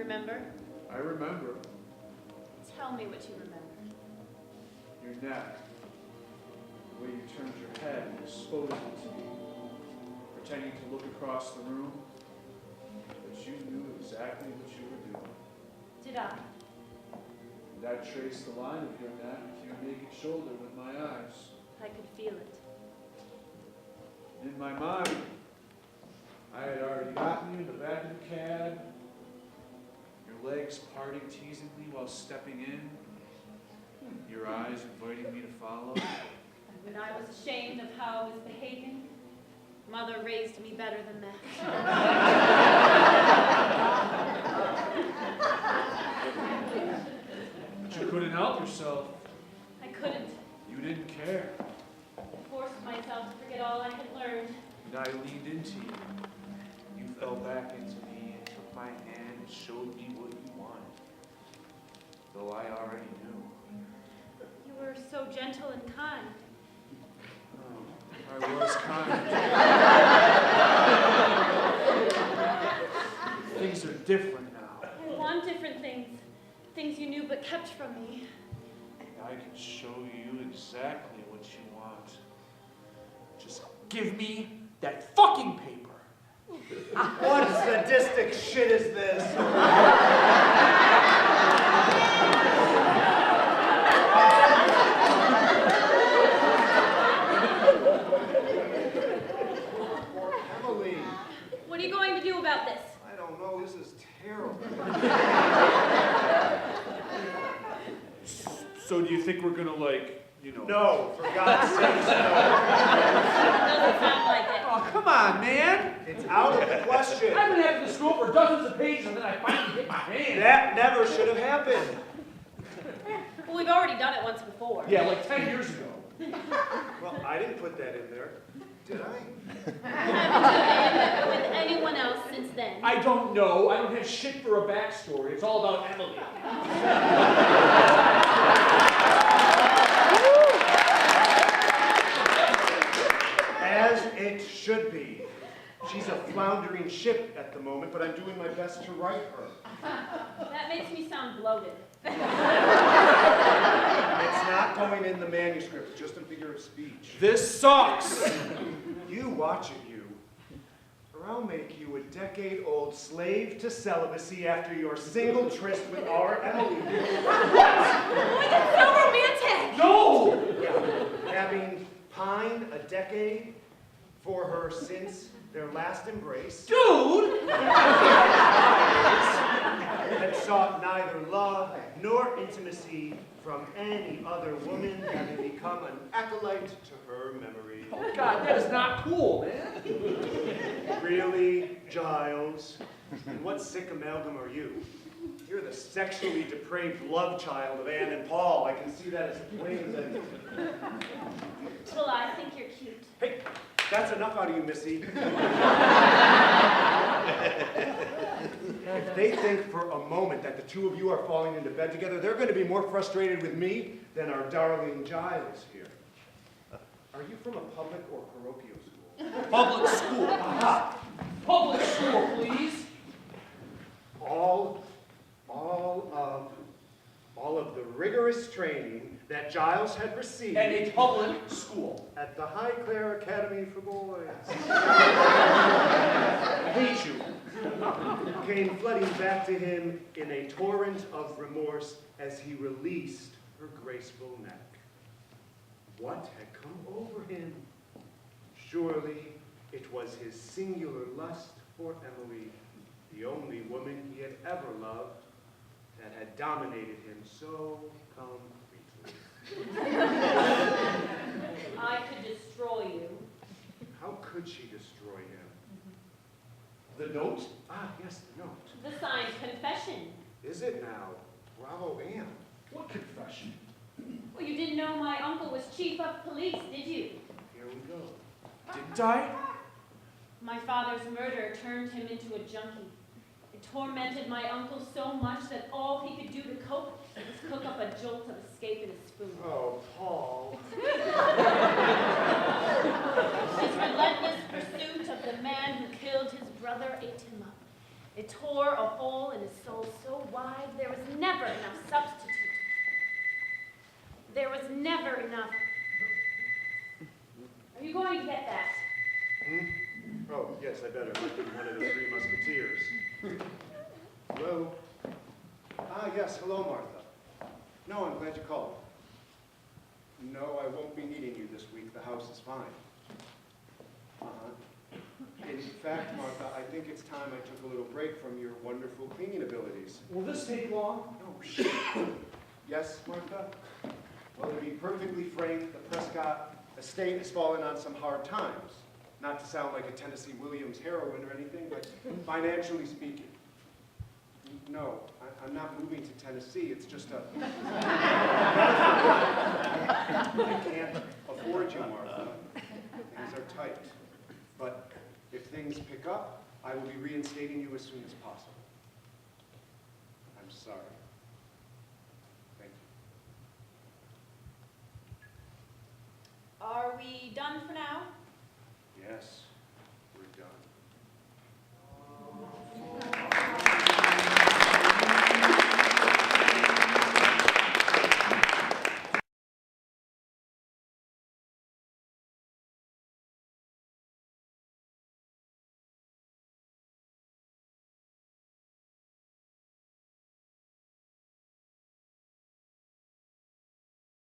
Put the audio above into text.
remember? I remember. Tell me what you remember. Your neck. The way you turned your head and exposed it to me. Pretending to look across the room. But you knew exactly what you were doing. Did I? And I traced the line of your neck to your naked shoulder with my eyes. I could feel it. In my mind, I had already gotten you in the back of the cab, your legs parting teasingly while stepping in, your eyes inviting me to follow. When I was ashamed of how I was behaving, Mother raised me better than that. But you couldn't help yourself. I couldn't. You didn't care. I forced myself to forget all I had learned. And I leaned into you. You fell back into me and took my hand and showed me what you wanted. Though I already knew. You were so gentle and kind. Oh, I was kind. Things are different now. I want different things. Things you knew but kept from me. I can show you exactly what you want. Just give me that fucking paper. What sadistic shit is this? Emily. What are you going to do about this? I don't know, this is terrible. So do you think we're gonna, like, you know... No, for God's sake, no. Doesn't sound like it. Oh, come on, man! It's out of the question. I've been having to scroll for dozens of pages and then I finally get my hand. That never should have happened. Well, we've already done it once before. Yeah, like 10 years ago. Well, I didn't put that in there, did I? Haven't you been with anyone else since then? I don't know. I don't have shit for a backstory. It's all about Emily. As it should be. She's a floundering ship at the moment, but I'm doing my best to right her. That makes me sound bloated. It's not going in the manuscript, it's just a figure of speech. This sucks! You watch it, you. Or I'll make you a decade-old slave to celibacy after your single tryst with our Emily. Oh, that's so romantic! No! Yeah, having pined a decade for her since their last embrace. Dude! Had sought neither love nor intimacy from any other woman, having become an acolyte to her memory. Oh, God, that is not cool, man. Really, Giles? And what sick amalgam are you? You're the sexually depraved love child of Anne and Paul. I can see that as plain as anything. Well, I think you're cute. Hey, that's enough out of you, Missy. If they think for a moment that the two of you are falling into bed together, they're going to be more frustrated with me than our darling Giles here. Are you from a public or parochial school? Public school. Aha! Public school, please. All of the rigorous training that Giles had received And a public school. at the Highclere Academy for Boys I hate you. came flooding back to him in a torrent of remorse as he released her graceful neck. What had come over him? Surely it was his singular lust for Emily, the only woman he had ever loved, that had dominated him so completely. I could destroy you. How could she destroy him? The note? Ah, yes, the note. The signed confession. Is it now? Bravo, Anne. What confession? Well, you didn't know my uncle was chief of police, did you? Here we go. Didn't I? My father's murder turned him into a junkie. It tormented my uncle so much that all he could do to cope was cook up a jolt of escape in a spoon. Oh, Paul. His relentless pursuit of the man who killed his brother ate him up. It tore a hole in his soul so wide there was never enough substitute. There was never enough. Are you going to get that? Oh, yes, I better. I've been one of the Three Musketeers. Hello? Ah, yes, hello, Martha. No, I'm glad you called. No, I won't be needing you this week. The house is fine. In fact, Martha, I think it's time I took a little break from your wonderful cleaning abilities. Will this take long? No, shh. Yes, Martha? Well, to be perfectly frank, the Prescott estate has fallen on some hard times. Not to sound like a Tennessee Williams heroine or anything, but financially speaking. No, I'm not moving to Tennessee. It's just a... I can't afford you, Martha. Things are tight. But if things pick up, I will be reinstating you as soon as possible. I'm sorry. Thank you. Are we done